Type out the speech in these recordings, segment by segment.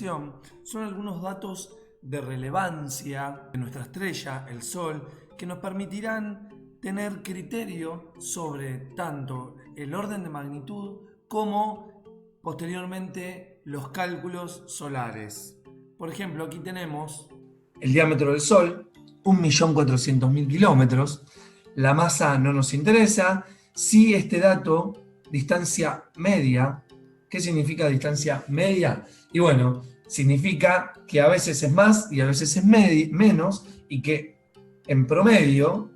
continuación son algunos datos de relevancia de nuestra estrella, el Sol, que nos permitirán tener criterio sobre tanto el orden de magnitud como posteriormente los cálculos solares. Por ejemplo, aquí tenemos el diámetro del Sol, 1.400.000 kilómetros. La masa no nos interesa. Sí, este dato, distancia media. ¿Qué significa distancia media? Y bueno, significa que a veces es más y a veces es menos, y que en promedio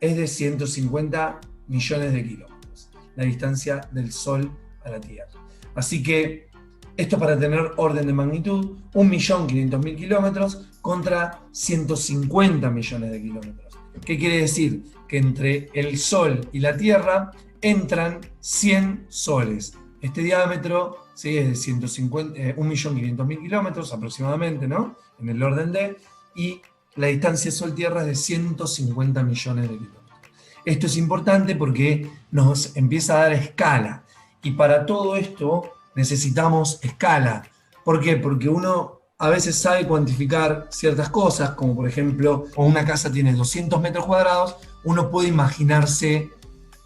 es de 150 millones de kilómetros, la distancia del Sol a la Tierra. Así que esto para tener orden de magnitud, 1.500.000 kilómetros contra 150 millones de kilómetros. ¿Qué quiere decir? Que entre el Sol y la Tierra entran 100 soles. Este diámetro, ¿sí?, es de 1.500.000 kilómetros aproximadamente, ¿no?, en el orden de, y la distancia Sol-Tierra es de 150 millones de kilómetros. Esto es importante porque nos empieza a dar escala, y para todo esto necesitamos escala. ¿Por qué? Porque uno a veces sabe cuantificar ciertas cosas, como por ejemplo, una casa tiene 200 metros cuadrados, uno puede imaginarse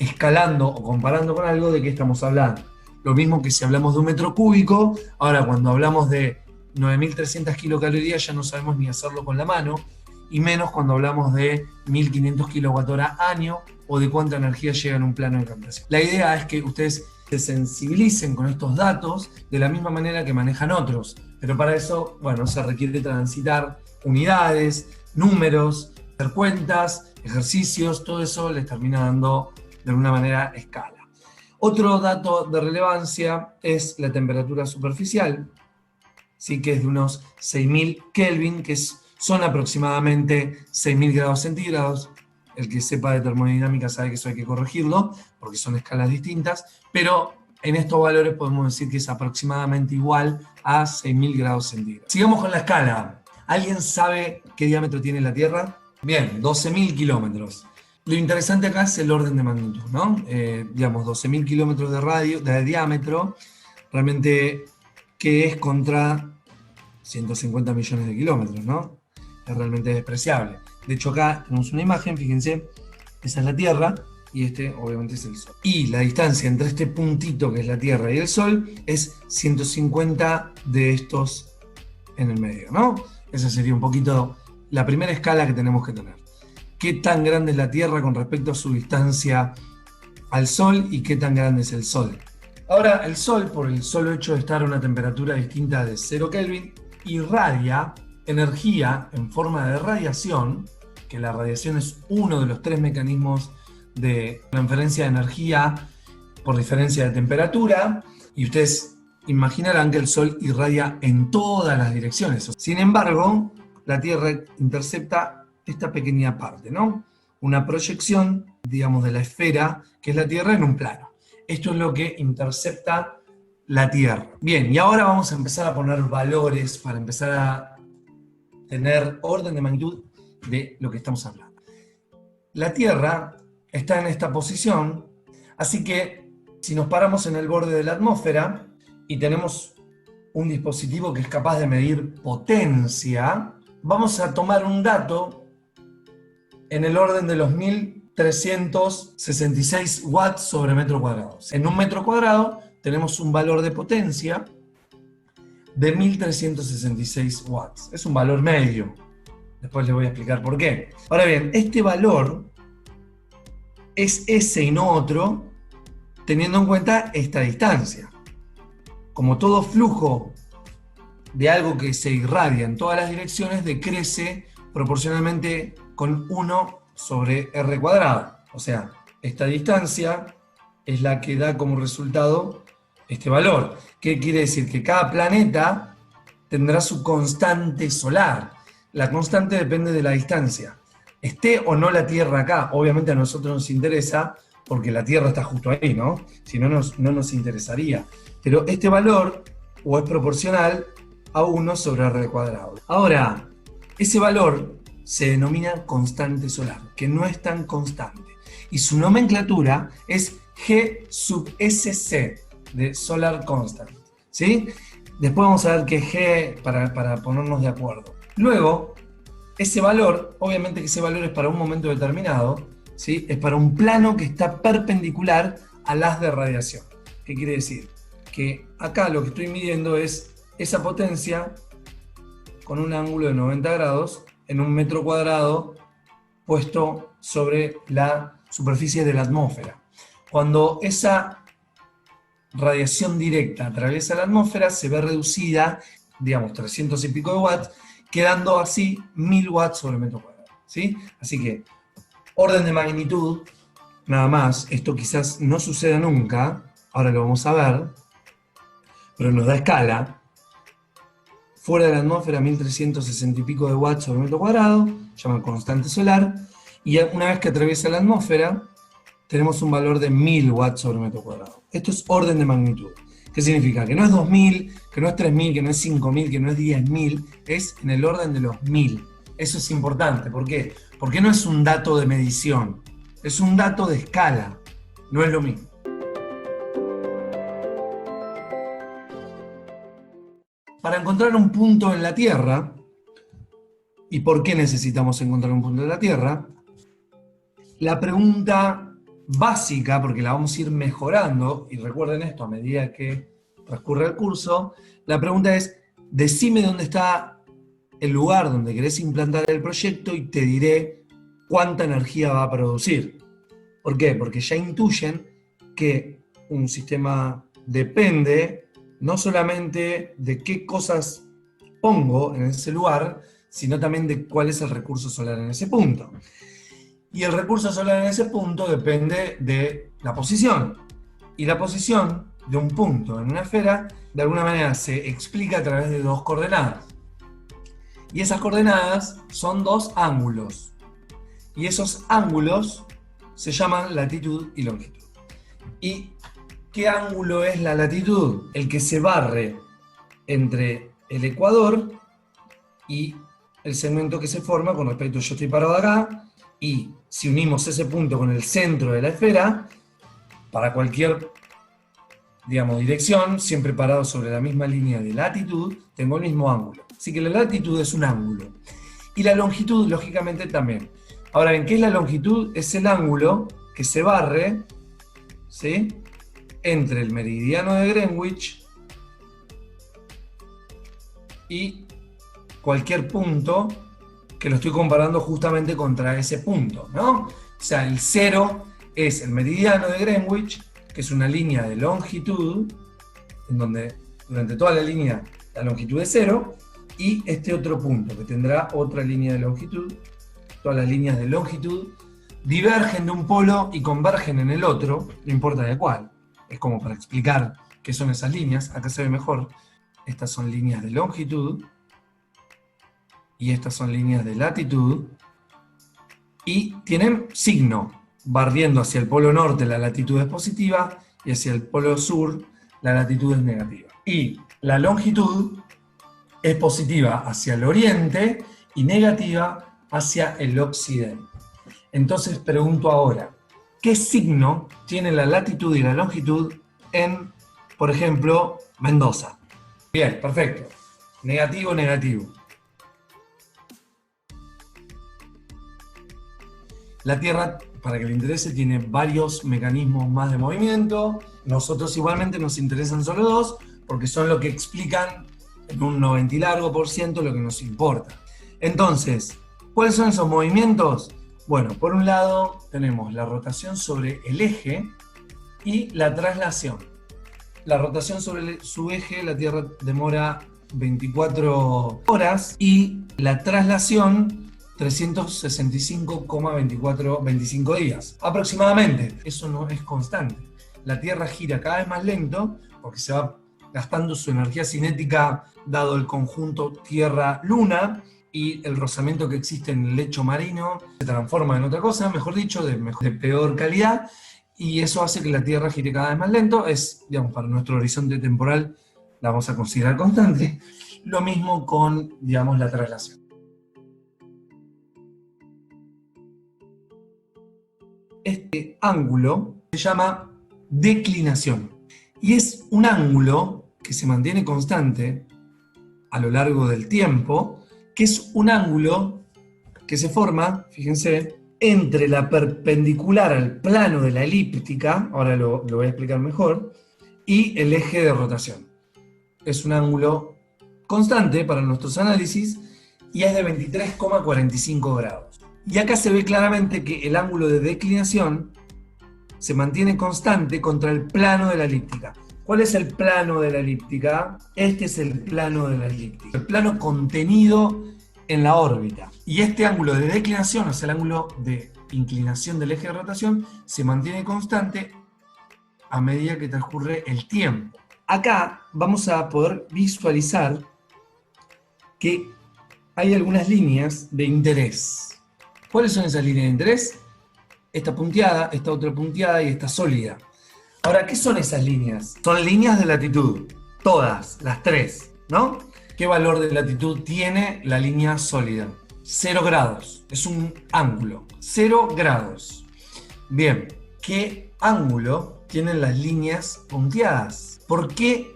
escalando o comparando con algo de qué estamos hablando. Lo mismo que si hablamos de un metro cúbico, ahora cuando hablamos de 9.300 kilocalorías ya no sabemos ni hacerlo con la mano, y menos cuando hablamos de 1.500 kilowatt-hora año o de cuánta energía llega en un plano de compresión. La idea es que ustedes se sensibilicen con estos datos de la misma manera que manejan otros, pero para eso, bueno, se requiere transitar unidades, números, hacer cuentas, ejercicios, todo eso les termina dando de alguna manera escala. Otro dato de relevancia es la temperatura superficial, ¿sí?, que es de unos 6.000 Kelvin, que son aproximadamente 6.000 grados centígrados. El que sepa de termodinámica sabe que eso hay que corregirlo, porque son escalas distintas, pero en estos valores podemos decir que es aproximadamente igual a 6.000 grados centígrados. Sigamos con la escala. ¿Alguien sabe qué diámetro tiene la Tierra? Bien, 12.000 kilómetros. Lo interesante acá es el orden de magnitud, ¿no? Digamos, 12.000 kilómetros de diámetro, realmente, ¿qué es contra 150 millones de kilómetros, ¿no? Es realmente despreciable. De hecho, acá tenemos una imagen, fíjense, esa es la Tierra y este obviamente es el Sol. Y la distancia entre este puntito que es la Tierra y el Sol es 150 de estos en el medio, ¿no? Esa sería un poquito la primera escala que tenemos que tener. ¿Qué tan grande es la Tierra con respecto a su distancia al Sol y qué tan grande es el Sol? Ahora, el Sol, por el solo hecho de estar a una temperatura distinta de 0 Kelvin, irradia energía en forma de radiación, que la radiación es uno de los 3 mecanismos de transferencia de energía por diferencia de temperatura, y ustedes imaginarán que el Sol irradia en todas las direcciones. Sin embargo, la Tierra intercepta esta pequeña parte, ¿no? Una proyección, digamos, de la esfera, que es la Tierra, en un plano. Esto es lo que intercepta la Tierra. Bien, y ahora vamos a empezar a poner valores para empezar a tener orden de magnitud de lo que estamos hablando. La Tierra está en esta posición, así que si nos paramos en el borde de la atmósfera y tenemos un dispositivo que es capaz de medir potencia, vamos a tomar un dato en el orden de los 1.366 watts sobre metro cuadrado. En un metro cuadrado tenemos un valor de potencia de 1.366 watts. Es un valor medio. Después les voy a explicar por qué. Ahora bien, este valor es ese y no otro, teniendo en cuenta esta distancia. Como todo flujo de algo que se irradia en todas las direcciones, decrece proporcionalmente con 1 sobre r cuadrado. O sea, esta distancia es la que da como resultado este valor. ¿Qué quiere decir? Que cada planeta tendrá su constante solar. La constante depende de la distancia. Esté o no la Tierra acá, obviamente a nosotros nos interesa porque la Tierra está justo ahí, ¿no? Si no, no nos interesaría. Pero este valor o es proporcional a 1 sobre r cuadrado. Ahora, ese valor se denomina constante solar, que no es tan constante. Y su nomenclatura es G sub SC, de Solar Constant, ¿sí? Después vamos a ver qué es G para ponernos de acuerdo. Luego, ese valor, obviamente que ese valor es para un momento determinado, ¿sí? Es para un plano que está perpendicular al haz de radiación. ¿Qué quiere decir? Que acá lo que estoy midiendo es esa potencia con un ángulo de 90 grados en un metro cuadrado puesto sobre la superficie de la atmósfera. Cuando esa radiación directa atraviesa la atmósfera, se ve reducida, digamos, 300 y pico de watts, quedando así 1000 watts sobre metro cuadrado, ¿sí? Así que, orden de magnitud, nada más, esto quizás no suceda nunca, ahora lo vamos a ver, pero nos da escala. Fuera de la atmósfera, 1360 y pico de watts sobre metro cuadrado, llama constante solar, y una vez que atraviesa la atmósfera, tenemos un valor de 1000 watts sobre metro cuadrado. Esto es orden de magnitud. ¿Qué significa? Que no es 2000, que no es 3000, que no es 5000, que no es 10000, es en el orden de los 1000. Eso es importante. ¿Por qué? Porque no es un dato de medición, es un dato de escala. No es lo mismo. Para encontrar un punto en la Tierra, ¿y por qué necesitamos encontrar un punto en la Tierra? La pregunta básica, porque la vamos a ir mejorando, y recuerden esto a medida que transcurre el curso, la pregunta es, decime dónde está el lugar donde querés implantar el proyecto y te diré cuánta energía va a producir. ¿Por qué? Porque ya intuyen que un sistema depende no solamente de qué cosas pongo en ese lugar, sino también de cuál es el recurso solar en ese punto. Y el recurso solar en ese punto depende de la posición. Y la posición de un punto en una esfera, de alguna manera, se explica a través de dos coordenadas. Y esas coordenadas son dos ángulos. Y esos ángulos se llaman latitud y longitud. ¿Y qué ángulo es la latitud? El que se barre entre el ecuador y el segmento que se forma con respecto, yo estoy parado acá, y si unimos ese punto con el centro de la esfera, para cualquier, digamos, dirección, siempre parado sobre la misma línea de latitud, tengo el mismo ángulo. Así que la latitud es un ángulo. Y la longitud, lógicamente, también. Ahora bien, ¿qué es la longitud? Es el ángulo que se barre, ¿sí?, entre el meridiano de Greenwich y cualquier punto que lo estoy comparando justamente contra ese punto, ¿no? O sea, el 0 es el meridiano de Greenwich, que es una línea de longitud, en donde durante toda la línea la longitud es 0, y este otro punto, que tendrá otra línea de longitud. Todas las líneas de longitud divergen de un polo y convergen en el otro, no importa de cuál. Es como para explicar qué son esas líneas. Acá se ve mejor. Estas son líneas de longitud, y estas son líneas de latitud, y tienen signo. Barriendo hacia el polo norte la latitud es positiva, y hacia el polo sur la latitud es negativa. Y la longitud es positiva hacia el oriente y negativa hacia el occidente. Entonces pregunto ahora, ¿qué signo tiene la latitud y la longitud en, por ejemplo, Mendoza? Bien, perfecto. Negativo, negativo. La Tierra, para que le interese, tiene varios mecanismos más de movimiento. Nosotros igualmente nos interesan solo dos, porque son lo que explican en un 90 y largo por ciento lo que nos importa. Entonces, ¿cuáles son esos movimientos? Bueno, por un lado tenemos la rotación sobre el eje y la traslación. La rotación sobre su eje, la Tierra demora 24 horas, y la traslación 365,25 días, aproximadamente. Eso no es constante. La Tierra gira cada vez más lento porque se va gastando su energía cinética dado el conjunto Tierra-Luna, y el rozamiento que existe en el lecho marino se transforma en otra cosa, mejor dicho, de peor calidad, y eso hace que la Tierra gire cada vez más lento. Es, digamos, para nuestro horizonte temporal la vamos a considerar constante. Lo mismo con, digamos, la traslación. Este ángulo se llama declinación, y es un ángulo que se mantiene constante a lo largo del tiempo, que es un ángulo que se forma, fíjense, entre la perpendicular al plano de la elíptica, ahora lo voy a explicar mejor, y el eje de rotación. Es un ángulo constante para nuestros análisis y es de 23,45 grados. Y acá se ve claramente que el ángulo de declinación se mantiene constante contra el plano de la elíptica. ¿Cuál es el plano de la elíptica? Este es el plano de la elíptica, el plano contenido en la órbita. Y este ángulo de declinación, o sea, el ángulo de inclinación del eje de rotación, se mantiene constante a medida que transcurre el tiempo. Acá vamos a poder visualizar que hay algunas líneas de interés. ¿Cuáles son esas líneas de interés? Esta punteada, esta otra punteada y esta sólida. Ahora, ¿qué son esas líneas? Son líneas de latitud, todas, las tres, ¿no? ¿Qué valor de latitud tiene la línea sólida? 0 grados, es un ángulo, 0 grados. Bien, ¿qué ángulo tienen las líneas punteadas? ¿Por qué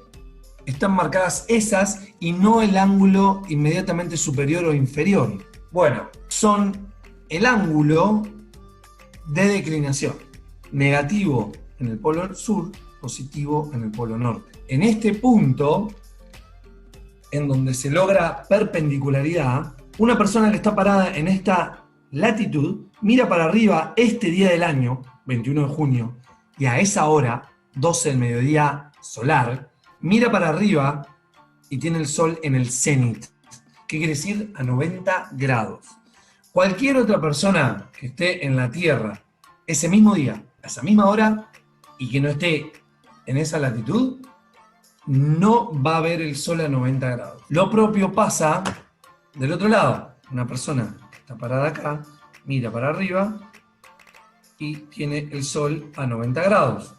están marcadas esas y no el ángulo inmediatamente superior o inferior? Bueno, son el ángulo de declinación, negativo en el polo sur, positivo en el polo norte. En este punto, en donde se logra perpendicularidad, una persona que está parada en esta latitud mira para arriba este día del año, 21 de junio, y a esa hora, 12 del mediodía solar, mira para arriba y tiene el sol en el cenit. ¿Qué quiere decir? A 90 grados. Cualquier otra persona que esté en la Tierra ese mismo día, a esa misma hora, y que no esté en esa latitud, no va a ver el sol a 90 grados. Lo propio pasa del otro lado. Una persona que está parada acá, mira para arriba y tiene el sol a 90 grados.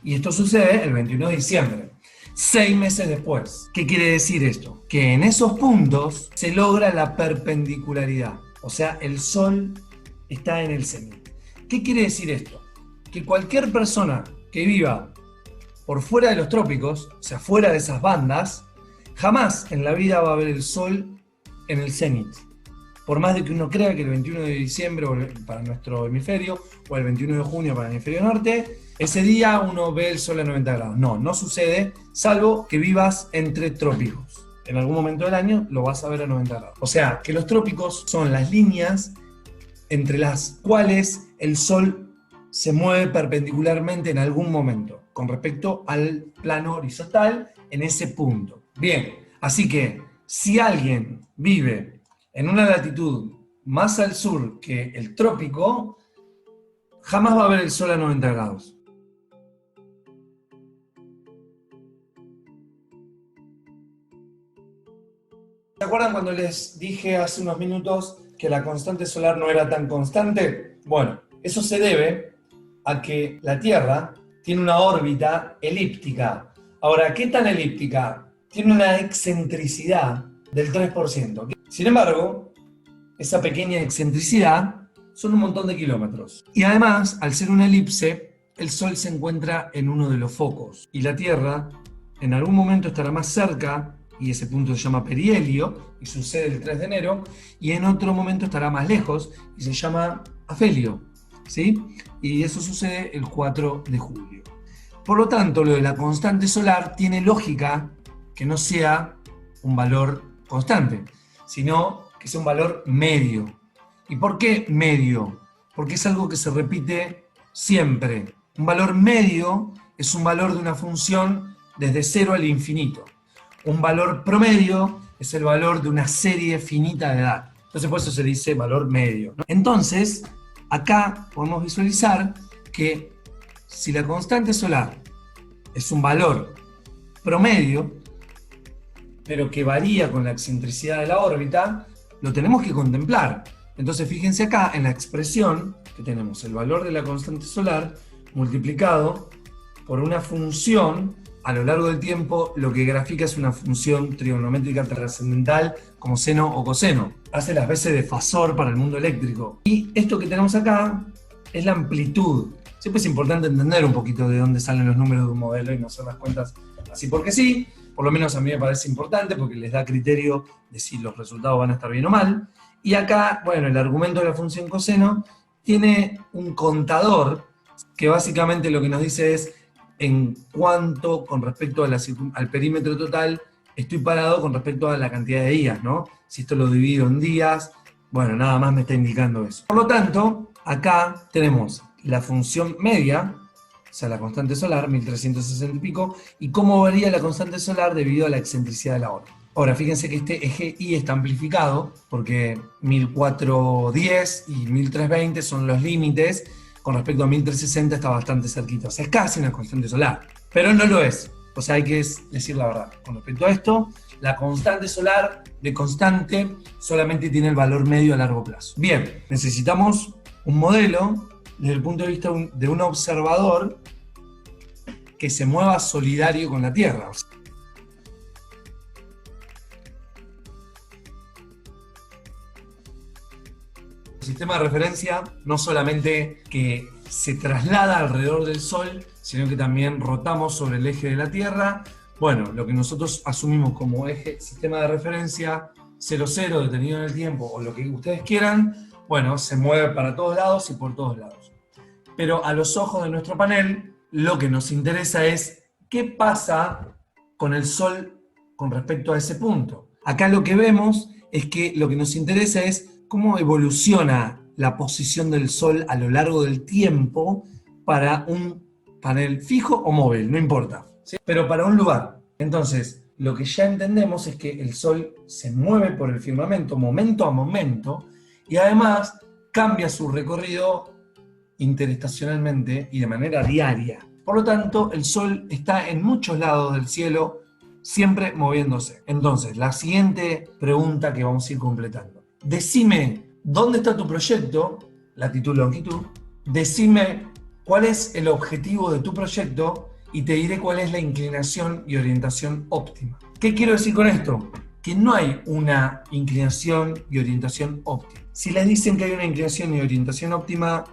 Y esto sucede el 21 de diciembre, 6 meses después. ¿Qué quiere decir esto? Que en esos puntos se logra la perpendicularidad. O sea, el sol está en el cenit. ¿Qué quiere decir esto? Que cualquier persona que viva por fuera de los trópicos, o sea, fuera de esas bandas, jamás en la vida va a ver el sol en el cenit. Por más de que uno crea que el 21 de diciembre para nuestro hemisferio, o el 21 de junio para el hemisferio norte, ese día uno ve el sol a 90 grados. No, no sucede, salvo que vivas entre trópicos. En algún momento del año lo vas a ver a 90 grados. O sea, que los trópicos son las líneas entre las cuales el sol se mueve perpendicularmente en algún momento con respecto al plano horizontal en ese punto. Bien, así que si alguien vive en una latitud más al sur que el trópico, jamás va a ver el sol a 90 grados. ¿Se acuerdan cuando les dije hace unos minutos que la constante solar no era tan constante? Bueno, eso se debe a que la Tierra tiene una órbita elíptica. Ahora, ¿qué tan elíptica? Tiene una excentricidad del 3%. Sin embargo, esa pequeña excentricidad son un montón de kilómetros. Y además, al ser una elipse, el Sol se encuentra en uno de los focos. Y la Tierra en algún momento estará más cerca, y ese punto se llama perihelio, y sucede el 3 de enero, y en otro momento estará más lejos, y se llama afelio, ¿sí? Y eso sucede el 4 de julio. Por lo tanto, lo de la constante solar tiene lógica que no sea un valor constante, sino que sea un valor medio. ¿Y por qué medio? Porque es algo que se repite siempre. Un valor medio es un valor de una función desde 0 al infinito. Un valor promedio es el valor de una serie finita de edad. Entonces por eso se dice valor medio, ¿no? Entonces, acá podemos visualizar que si la constante solar es un valor promedio, pero que varía con la excentricidad de la órbita, lo tenemos que contemplar. Entonces fíjense acá en la expresión que tenemos el valor de la constante solar multiplicado por una función a lo largo del tiempo. Lo que grafica es una función trigonométrica trascendental como seno o coseno. Hace las veces de fasor para el mundo eléctrico. Y esto que tenemos acá es la amplitud. Siempre es importante entender un poquito de dónde salen los números de un modelo y no hacer las cuentas así porque sí, por lo menos a mí me parece importante porque les da criterio de si los resultados van a estar bien o mal. Y acá, bueno, el argumento de la función coseno tiene un contador que básicamente lo que nos dice es en cuánto con respecto a al perímetro total estoy parado con respecto a la cantidad de días, ¿no? Si esto lo divido en días, bueno, nada más me está indicando eso. Por lo tanto, acá tenemos la función media, o sea, la constante solar, 1360 y pico, y cómo varía la constante solar debido a la excentricidad de la órbita. Ahora, fíjense que este eje Y está amplificado, porque 1410 y 1320 son los límites, con respecto a 1360 está bastante cerquita, o sea, es casi una constante solar, pero no lo es, o sea, hay que decir la verdad. Con respecto a esto, la constante solar de constante solamente tiene el valor medio a largo plazo. Bien, necesitamos un modelo desde el punto de vista de un observador que se mueva solidario con la Tierra. El sistema de referencia no solamente que se traslada alrededor del Sol, sino que también rotamos sobre el eje de la Tierra. Bueno, lo que nosotros asumimos como eje, sistema de referencia 0,0 detenido en el tiempo, o lo que ustedes quieran, bueno, se mueve para todos lados y por todos lados. Pero a los ojos de nuestro panel, lo que nos interesa es qué pasa con el Sol con respecto a ese punto. Acá lo que vemos es que lo que nos interesa es cómo evoluciona la posición del Sol a lo largo del tiempo para un panel fijo o móvil, no importa, ¿sí? Pero para un lugar. Entonces, lo que ya entendemos es que el Sol se mueve por el firmamento momento a momento y además cambia su recorrido interestacionalmente y de manera diaria. Por lo tanto, el Sol está en muchos lados del cielo, siempre moviéndose. Entonces, la siguiente pregunta que vamos a ir completando. Decime dónde está tu proyecto, latitud, longitud. Decime cuál es el objetivo de tu proyecto y te diré cuál es la inclinación y orientación óptima. ¿Qué quiero decir con esto? Que no hay una inclinación y orientación óptima. Si les dicen que hay una inclinación y orientación óptima,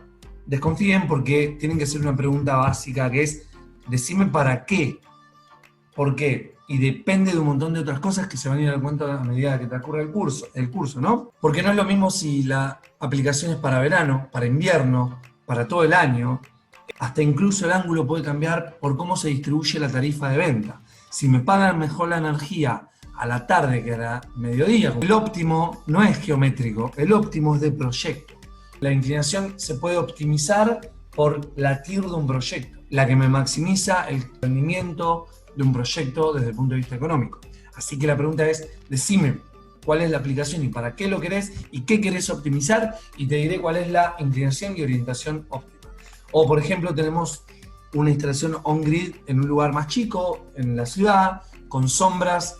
desconfíen porque tienen que hacer una pregunta básica que es: decime para qué. ¿Por qué? Y depende de un montón de otras cosas que se van a ir dando cuenta a medida que transcurre el curso, ¿no? Porque no es lo mismo si la aplicación es para verano, para invierno, para todo el año. Hasta incluso el ángulo puede cambiar por cómo se distribuye la tarifa de venta. Si me pagan mejor la energía a la tarde que a la mediodía, el óptimo no es geométrico, el óptimo es de proyecto. La inclinación se puede optimizar por la TIR de un proyecto, la que me maximiza el rendimiento de un proyecto desde el punto de vista económico. Así que la pregunta es: decime cuál es la aplicación y para qué lo querés y qué querés optimizar, y te diré cuál es la inclinación y orientación óptima. O por ejemplo, tenemos una instalación on-grid en un lugar más chico, en la ciudad, con sombras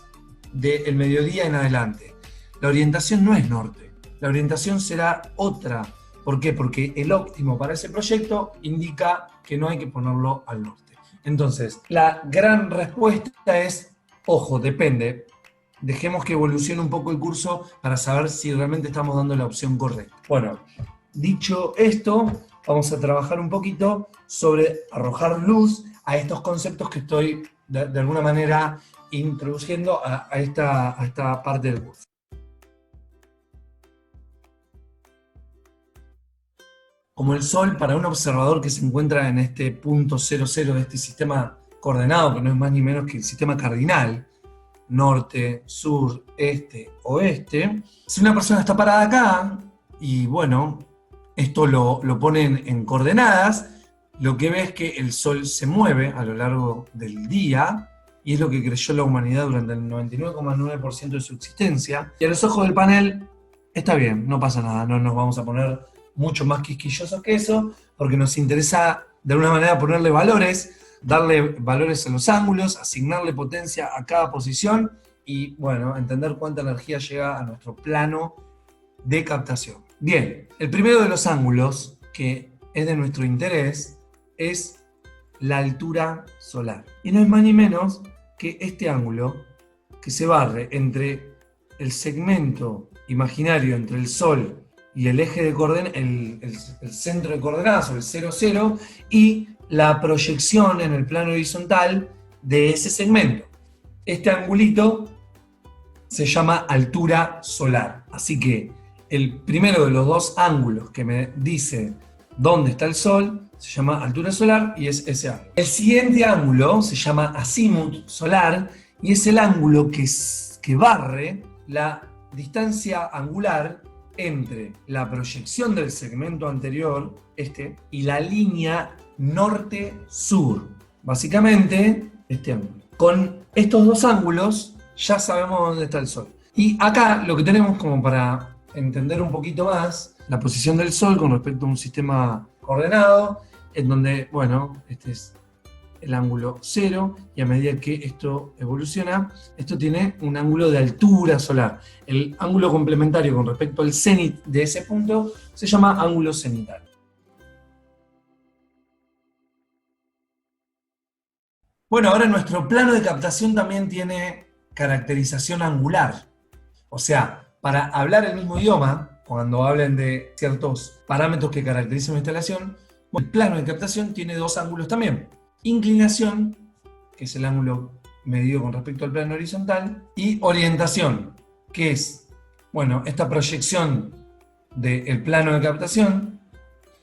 del mediodía en adelante. La orientación no es norte, la orientación será otra. ¿Por qué? Porque el óptimo para ese proyecto indica que no hay que ponerlo al norte. Entonces, la gran respuesta es: ojo, depende. Dejemos que evolucione un poco el curso para saber si realmente estamos dando la opción correcta. Bueno, dicho esto, vamos a trabajar un poquito sobre arrojar luz a estos conceptos que estoy de alguna manera introduciendo a esta parte del curso. Como el Sol, para un observador que se encuentra en este punto 00 de este sistema coordenado, que no es más ni menos que el sistema cardinal, norte, sur, este, oeste, si una persona está parada acá, y bueno, esto lo ponen en coordenadas, lo que ve es que el Sol se mueve a lo largo del día, y es lo que creyó la humanidad durante el 99,9% de su existencia, y a los ojos del panel está bien, no pasa nada, no nos vamos a poner mucho más quisquillosos que eso, porque nos interesa de alguna manera ponerle valores, darle valores a los ángulos, asignarle potencia a cada posición y, bueno, entender cuánta energía llega a nuestro plano de captación. Bien, el primero de los ángulos que es de nuestro interés es la altura solar. Y no es más ni menos que este ángulo que se barre entre el segmento imaginario entre el Sol y el eje de coordenadas, el centro de coordenadas, o el 0,0, y la proyección en el plano horizontal de ese segmento. Este angulito se llama altura solar. Así que el primero de los dos ángulos que me dice dónde está el Sol se llama altura solar y es ese ángulo. El siguiente ángulo se llama azimut solar y es el ángulo que barre la distancia angular entre la proyección del segmento anterior, y la línea norte-sur. Básicamente, este ángulo. Con estos dos ángulos ya sabemos dónde está el Sol. Y acá lo que tenemos como para entender un poquito más la posición del Sol con respecto a un sistema coordenado, en donde, bueno, este es el ángulo 0, y a medida que esto evoluciona, esto tiene un ángulo de altura solar. El ángulo complementario con respecto al cenit de ese punto se llama ángulo cenital. Bueno, ahora nuestro plano de captación también tiene caracterización angular. O sea, para hablar el mismo idioma, cuando hablen de ciertos parámetros que caracterizan una instalación, el plano de captación tiene dos ángulos también. Inclinación, que es el ángulo medido con respecto al plano horizontal, y orientación, que es, bueno, esta proyección del plano de captación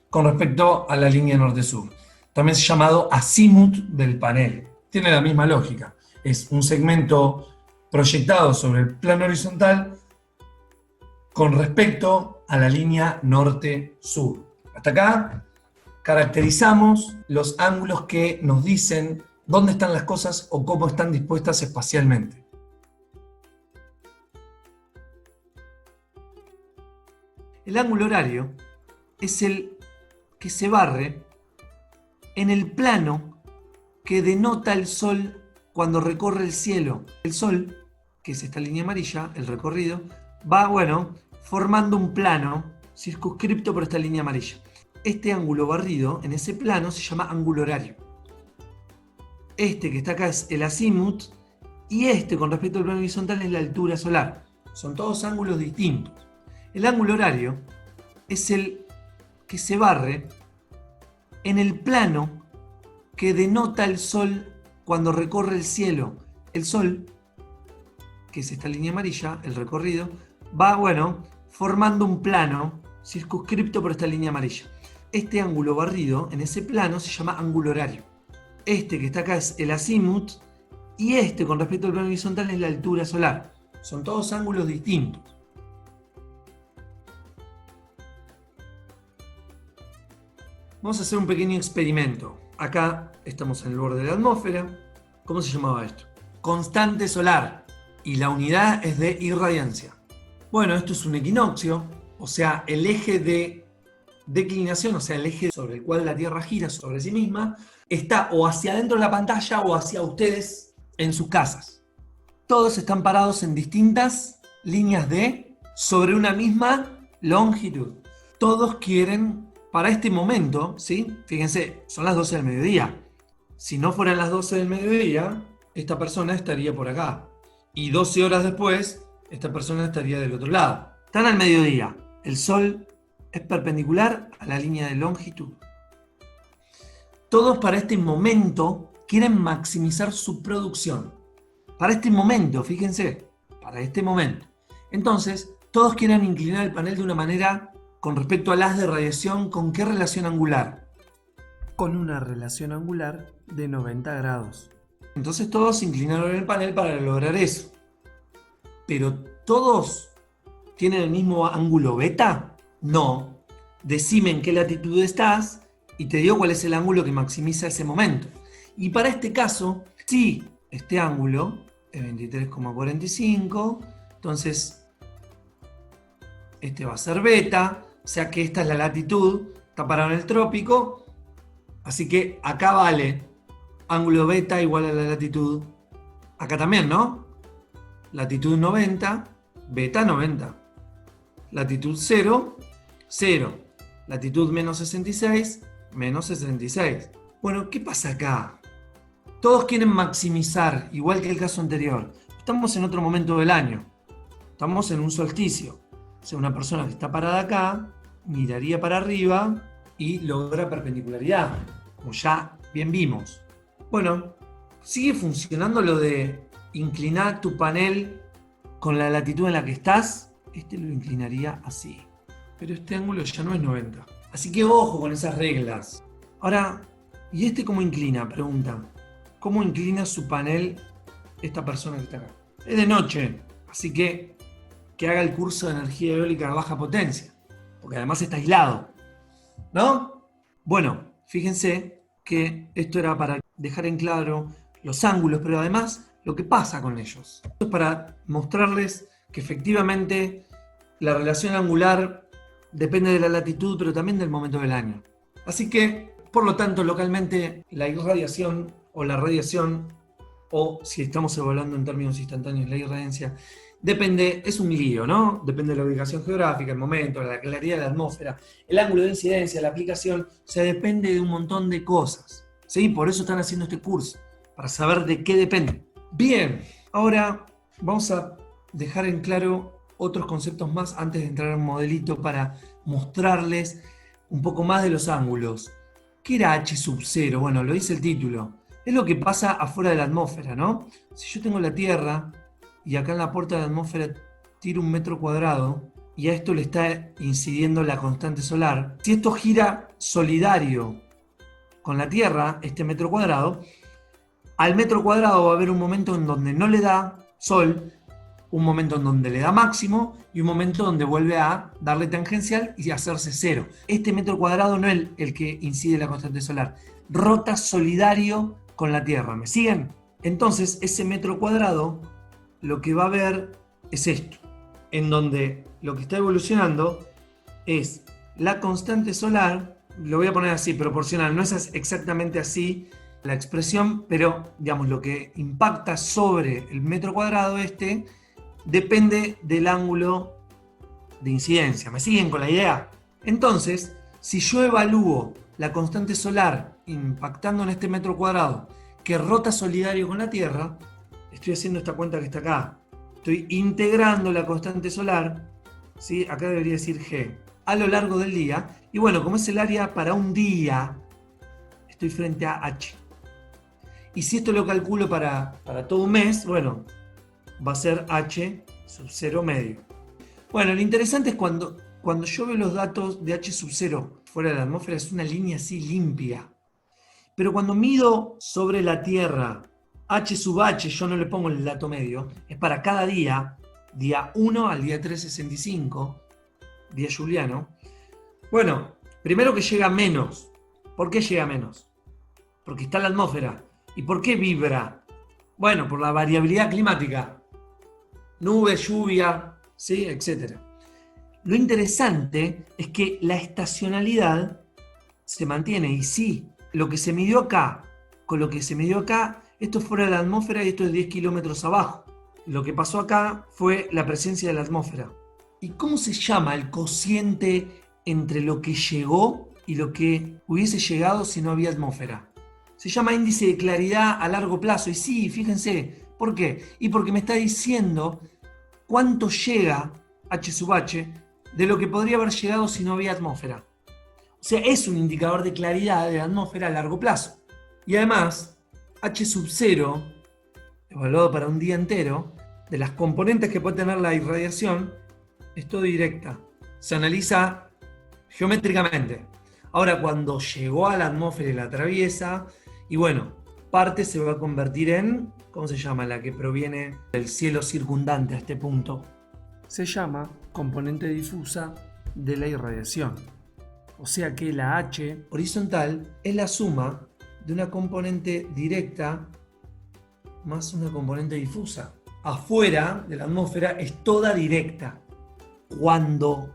con respecto a la línea norte-sur. También es llamado azimut del panel. Tiene la misma lógica. Es un segmento proyectado sobre el plano horizontal con respecto a la línea norte-sur. Hasta acá caracterizamos los ángulos que nos dicen dónde están las cosas o cómo están dispuestas espacialmente. El ángulo horario es el que se barre en el plano que denota el Sol cuando recorre el cielo. El Sol, que es esta línea amarilla, el recorrido, va, bueno, formando un plano circunscripto por esta línea amarilla. Este ángulo barrido en ese plano se llama ángulo horario. Este que está acá es el azimut y este con respecto al plano horizontal es la altura solar. Son todos ángulos distintos. El ángulo horario es el que se barre en el plano que denota el Sol cuando recorre el cielo. El Sol, que es esta línea amarilla, el recorrido, va, bueno, formando un plano circunscripto por esta línea amarilla. Este ángulo barrido en ese plano se llama ángulo horario. Este que está acá es el azimut y este con respecto al plano horizontal es la altura solar. Son todos ángulos distintos. Vamos a hacer un pequeño experimento. Acá estamos en el borde de la atmósfera. ¿Cómo se llamaba esto? Constante solar. Y la unidad es de irradiancia. Bueno, esto es un equinoccio, o sea, el eje de declinación, o sea, el eje sobre el cual la Tierra gira sobre sí misma, está o hacia adentro de la pantalla o hacia ustedes en sus casas. Todos están parados en distintas líneas sobre una misma longitud. Todos quieren, para este momento, ¿sí? Fíjense, son las 12 del mediodía. Si no fueran las 12 del mediodía, esta persona estaría por acá. Y 12 horas después, esta persona estaría del otro lado. Están al mediodía. El Sol es perpendicular a la línea de longitud. Todos para este momento quieren maximizar su producción. Para este momento, fíjense, para este momento. Entonces, todos quieren inclinar el panel de una manera con respecto al haz de radiación. ¿Con qué relación angular? Con una relación angular de 90 grados. Entonces todos inclinaron el panel para lograr eso. Pero ¿todos tienen el mismo ángulo beta? No. Decime en qué latitud estás y te digo cuál es el ángulo que maximiza ese momento. Y para este caso, si este ángulo es 23,45, entonces este va a ser beta, o sea que esta es la latitud, está parado en el trópico, así que acá vale ángulo beta igual a la latitud. Acá también, ¿no? Latitud 90, beta 90. Latitud 0, 0. Latitud menos 66, menos 66. Bueno, ¿qué pasa acá? Todos quieren maximizar, igual que el caso anterior. Estamos en otro momento del año. Estamos en un solsticio. O sea, una persona que está parada acá miraría para arriba y logra perpendicularidad, como ya bien vimos. Bueno, ¿Sigue funcionando lo de inclinar tu panel con la latitud en la que estás? Este lo inclinaría así. Pero este ángulo ya no es 90. Así que ojo con esas reglas. Ahora, ¿y este cómo inclina? Pregunta. ¿Cómo inclina su panel esta persona que está acá? Es de noche, así que haga el curso de energía eólica a baja potencia. Porque además está aislado. ¿No? Bueno, fíjense que esto era para dejar en claro los ángulos, pero además lo que pasa con ellos. Esto es para mostrarles que efectivamente la relación angular depende de la latitud, pero también del momento del año. Así que, por lo tanto, localmente la irradiación o la radiación, o si estamos evaluando en términos instantáneos la irradiancia, depende, es un lío, ¿no? Depende de la ubicación geográfica, el momento, la claridad de la atmósfera, el ángulo de incidencia, la aplicación, o sea, depende de un montón de cosas. ¿Sí? Por eso están haciendo este curso, para saber de qué depende. Bien, ahora vamos a dejar en claro otros conceptos más antes de entrar en un modelito para mostrarles un poco más de los ángulos. ¿Qué era H sub 0? Bueno, lo dice el título. Es lo que pasa afuera de la atmósfera, ¿no? Si yo tengo la Tierra y acá en la puerta de la atmósfera tiro 1 metro cuadrado y a esto le está incidiendo la constante solar, si esto gira solidario con la Tierra, este metro cuadrado, al metro cuadrado va a haber un momento en donde no le da sol, un momento en donde le da máximo y un momento donde vuelve a darle tangencial y hacerse cero. Este metro cuadrado no es el que incide la constante solar, rota solidario con la Tierra. ¿Me siguen? Entonces ese metro cuadrado lo que va a ver es esto, en donde lo que está evolucionando es la constante solar, lo voy a poner así, proporcional, no es exactamente así la expresión, pero digamos lo que impacta sobre el metro cuadrado este depende del ángulo de incidencia. ¿Me siguen con la idea? Entonces, si yo evalúo la constante solar impactando en este metro cuadrado que rota solidario con la Tierra, estoy haciendo esta cuenta que está acá. Estoy integrando la constante solar, ¿sí? Acá debería decir G, a lo largo del día. Y bueno, como es el área para un día, estoy frente a H. Y si esto lo calculo para todo un mes, bueno, va a ser H sub 0 medio. Bueno, lo interesante es cuando yo veo los datos de H sub 0 fuera de la atmósfera, es una línea así limpia. Pero cuando mido sobre la Tierra H sub H, yo no le pongo el dato medio, es para cada día, día 1 al día 365, día juliano. Bueno, primero que llega menos. ¿Por qué llega menos? Porque está en la atmósfera. ¿Y por qué vibra? Bueno, por la variabilidad climática. Nube, lluvia, ¿sí? Etc. Lo interesante es que la estacionalidad se mantiene. Y sí, lo que se midió acá con lo que se midió acá, esto es fuera de la atmósfera y esto es 10 kilómetros abajo. Lo que pasó acá fue la presencia de la atmósfera. ¿Y cómo se llama el cociente entre lo que llegó y lo que hubiese llegado si no había atmósfera? Se llama índice de claridad a largo plazo. Y sí, fíjense, ¿por qué? Y porque me está diciendo cuánto llega H sub H de lo que podría haber llegado si no había atmósfera. O sea, es un indicador de claridad de la atmósfera a largo plazo. Y además, H sub 0, evaluado para un día entero, de las componentes que puede tener la irradiación, es todo directa. Se analiza geométricamente. Ahora, cuando llegó a la atmósfera y la atraviesa, y bueno, parte se va a convertir en, ¿cómo se llama? La que proviene del cielo circundante a este punto. Se llama componente difusa de la irradiación. O sea que la H horizontal es la suma de una componente directa más una componente difusa. Afuera de la atmósfera es toda directa. Cuando,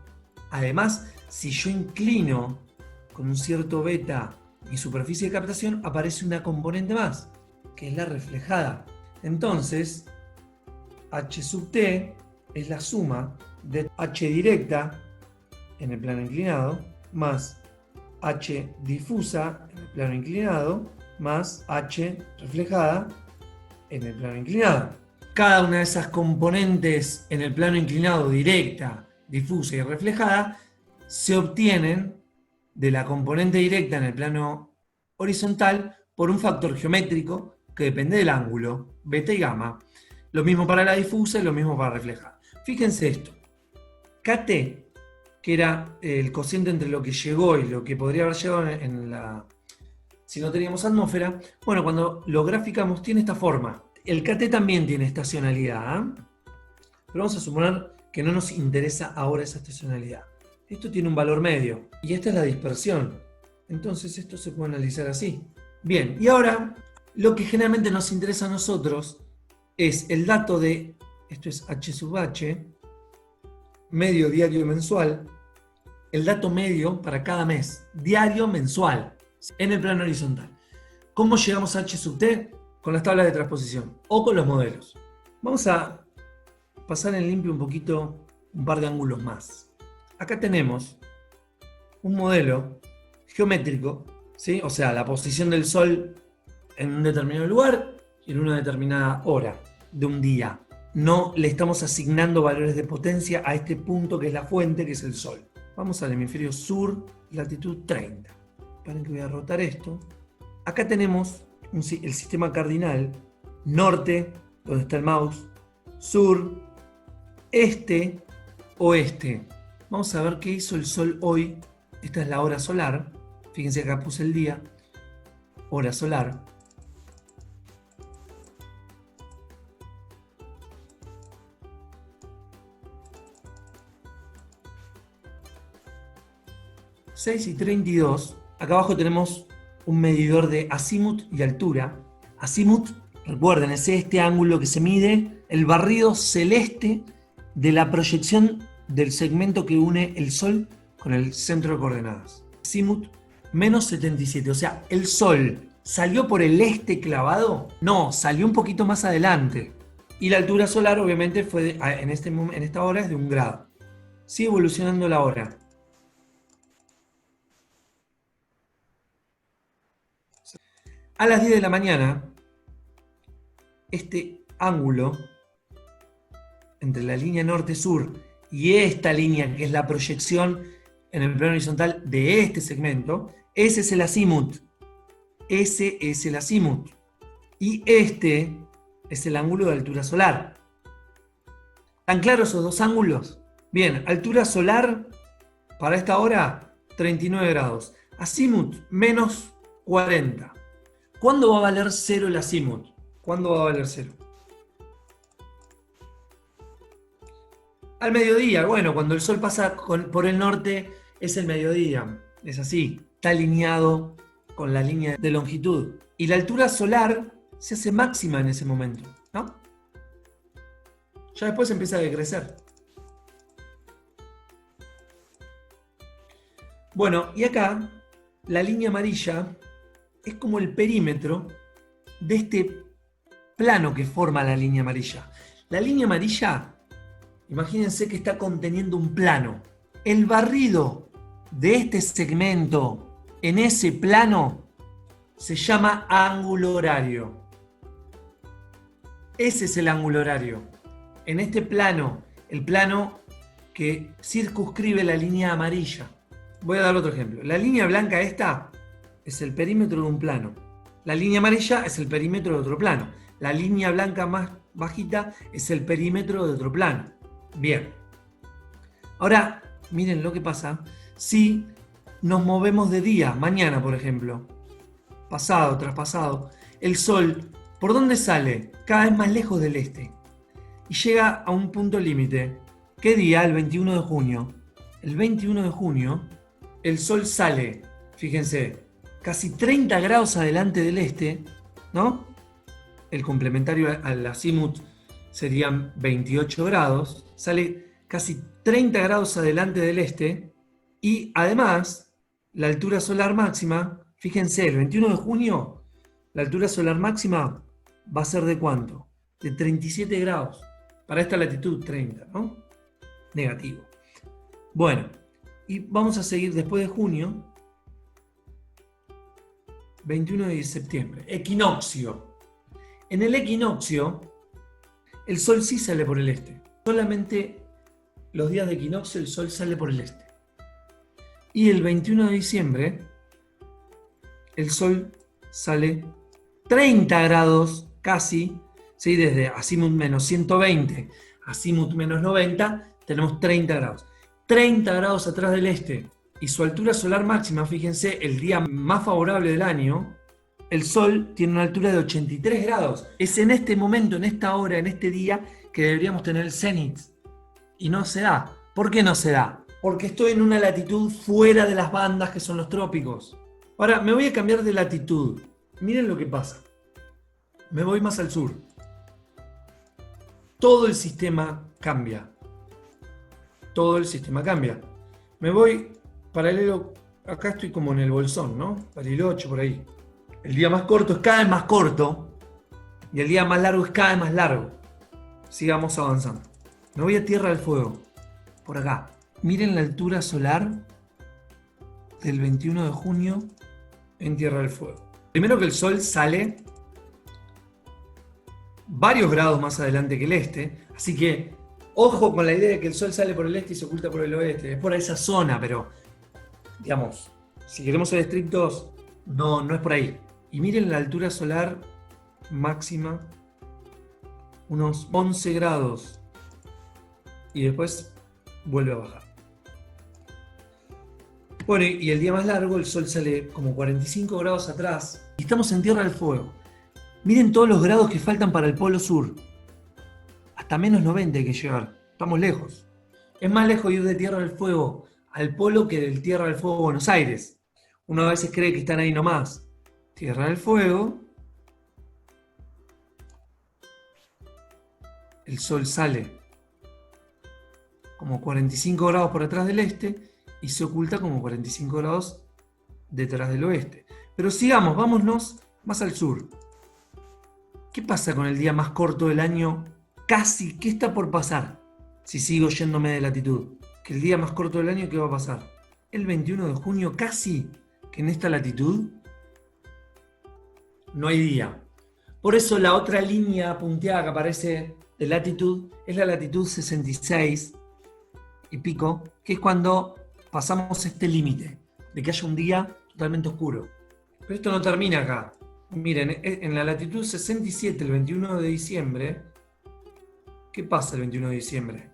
además, si yo inclino con un cierto beta mi superficie de captación, aparece una componente más, que es la reflejada. Entonces, H sub T es la suma de H directa en el plano inclinado más H difusa en el plano inclinado más H reflejada en el plano inclinado. Cada una de esas componentes en el plano inclinado, directa, difusa y reflejada, se obtienen de la componente directa en el plano horizontal por un factor geométrico que depende del ángulo, beta y gamma. Lo mismo para la difusa y lo mismo para reflejar. Fíjense esto. KT, que era el cociente entre lo que llegó y lo que podría haber llegado si no teníamos atmósfera, bueno, cuando lo graficamos tiene esta forma. El KT también tiene estacionalidad, ¿eh? Pero vamos a suponer que no nos interesa ahora esa estacionalidad. Esto tiene un valor medio y esta es la dispersión. Entonces esto se puede analizar así. Bien, y ahora lo que generalmente nos interesa a nosotros es el dato de, esto es H sub H, medio, diario y mensual, el dato medio para cada mes, diario, mensual, en el plano horizontal. ¿Cómo llegamos a H sub T? Con las tablas de transposición o con los modelos. Vamos a pasar en limpio un poquito, un par de ángulos más. Acá tenemos un modelo geométrico, ¿sí? O sea, la posición del Sol en un determinado lugar y en una determinada hora de un día. No le estamos asignando valores de potencia a este punto que es la fuente, que es el Sol. Vamos al hemisferio sur, latitud 30. Esperen que voy a rotar esto. Acá tenemos el sistema cardinal, norte, donde está el mouse, sur, este, oeste. Vamos a ver qué hizo el Sol hoy. Esta es la hora solar. Fíjense que acá puse el día. Hora solar. (6:32). Acá abajo tenemos un medidor de azimut y altura. Azimut, recuerden, es este ángulo que se mide el barrido celeste de la proyección del segmento que une el Sol con el centro de coordenadas. Azimut menos 77, o sea, el Sol ¿salió por el este clavado? No, salió un poquito más adelante. Y la altura solar obviamente fue en esta hora es de 1 grado. Sigue evolucionando la hora. A las 10 de la mañana, este ángulo entre la línea norte-sur y esta línea, que es la proyección en el plano horizontal de este segmento, ese es el azimut. Ese es el azimut. Y este es el ángulo de altura solar. ¿Están claros esos dos ángulos? Bien, altura solar para esta hora, 39 grados. Azimut, menos 40. ¿Cuándo va a valer 0 el azimut? ¿Cuándo va a valer 0? Al mediodía. Bueno, cuando el Sol pasa por el norte es el mediodía. Es así. Está alineado con la línea de longitud. Y la altura solar se hace máxima en ese momento, ¿no? Ya después empieza a decrecer. Bueno, y acá la línea amarilla es como el perímetro de este plano que forma la línea amarilla. La línea amarilla, imagínense que está conteniendo un plano. El barrido de este segmento en ese plano se llama ángulo horario. Ese es el ángulo horario. En este plano, el plano que circunscribe la línea amarilla. Voy a dar otro ejemplo. La línea blanca esta es el perímetro de un plano. La línea amarilla es el perímetro de otro plano. La línea blanca más bajita es el perímetro de otro plano. Bien. Ahora, miren lo que pasa si nos movemos de día, mañana por ejemplo, pasado, traspasado, el Sol, ¿por dónde sale? Cada vez más lejos del este. Y llega a un punto límite. ¿Qué día? El 21 de junio. El 21 de junio, el Sol sale, fíjense, casi 30 grados adelante del este, ¿no? El complementario al azimut serían 28 grados, sale casi 30 grados adelante del este y además la altura solar máxima, fíjense, el 21 de junio la altura solar máxima va a ser ¿de cuánto? De 37 grados, para esta latitud 30, ¿no? Negativo. Bueno, y vamos a seguir después de junio, 21 de septiembre, equinoccio. En el equinoccio, el Sol sí sale por el este. Solamente los días de equinoccio el Sol sale por el este. Y el 21 de diciembre, el Sol sale 30 grados casi, ¿sí? Desde azimut menos 120, azimut menos 90, tenemos 30 grados. 30 grados atrás del este y su altura solar máxima, fíjense, el día más favorable del año, el Sol tiene una altura de 83 grados. Es en este momento, en esta hora, en este día, que deberíamos tener el cenit. Y no se da. ¿Por qué no se da? Porque estoy en una latitud fuera de las bandas que son los trópicos. Ahora, me voy a cambiar de latitud. Miren lo que pasa. Me voy más al sur. Todo el sistema cambia. Todo el sistema cambia. Me voy paralelo. Acá estoy como en el bolsón, ¿no? Bariloche, por ahí. El día más corto es cada vez más corto. Y el día más largo es cada vez más largo. Sigamos avanzando. Me voy a Tierra del Fuego. Por acá. Miren la altura solar del 21 de junio en Tierra del Fuego. Primero que el Sol sale varios grados más adelante que el este, así que ojo con la idea de que el Sol sale por el este y se oculta por el oeste. Es por esa zona, pero digamos, si queremos ser estrictos, no es por ahí. Y miren la altura solar máxima, unos 11 grados, y después vuelve a bajar. Bueno, y el día más largo, el Sol sale como 45 grados atrás. Y estamos en Tierra del Fuego. Miren todos los grados que faltan para el Polo Sur. Hasta menos 90 hay que llegar. Estamos lejos. Es más lejos ir de Tierra del Fuego al Polo que del Tierra del Fuego a Buenos Aires. Uno a veces cree que están ahí nomás. Tierra del Fuego. El Sol sale como 45 grados por atrás del este y se oculta como 45 grados detrás del oeste. Pero sigamos, vámonos más al sur. ¿Qué pasa con el día más corto del año? Casi, ¿qué está por pasar? Si sigo yéndome de latitud. Que el día más corto del año, ¿qué va a pasar? El 21 de junio, casi, que en esta latitud no hay día. Por eso la otra línea punteada que aparece de latitud es la latitud 66 y pico, que es cuando pasamos este límite de que haya un día totalmente oscuro. Pero esto no termina acá. Miren, en la latitud 67, el 21 de diciembre, ¿qué pasa el 21 de diciembre?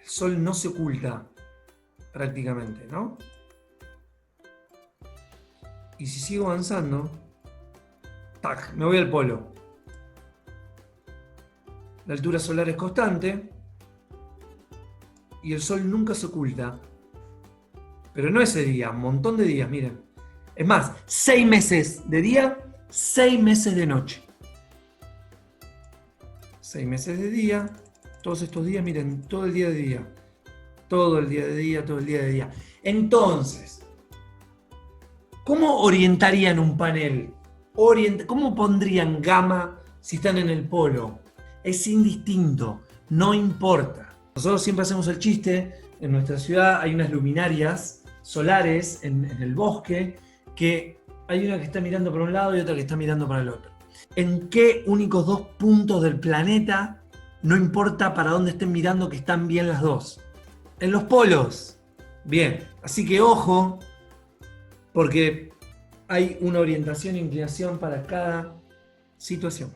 El Sol no se oculta prácticamente, ¿no? Y si sigo avanzando, ¡tac!, me voy al polo. La altura solar es constante y el Sol nunca se oculta. Pero no ese día, un montón de días, miren. Es más, 6 meses de día, 6 meses de noche. 6 meses de día, todos estos días, miren, todo el día de día. Todo el día de día, todo el día de día. Entonces, ¿cómo orientarían un panel? ¿Cómo pondrían gamma si están en el polo? Es indistinto, no importa. Nosotros siempre hacemos el chiste, en nuestra ciudad hay unas luminarias solares en el bosque, que hay una que está mirando para un lado y otra que está mirando para el otro. ¿En qué únicos dos puntos del planeta, no importa para dónde estén mirando, que están bien las dos? En los polos. Bien, así que ojo, porque hay una orientación e inclinación para cada situación.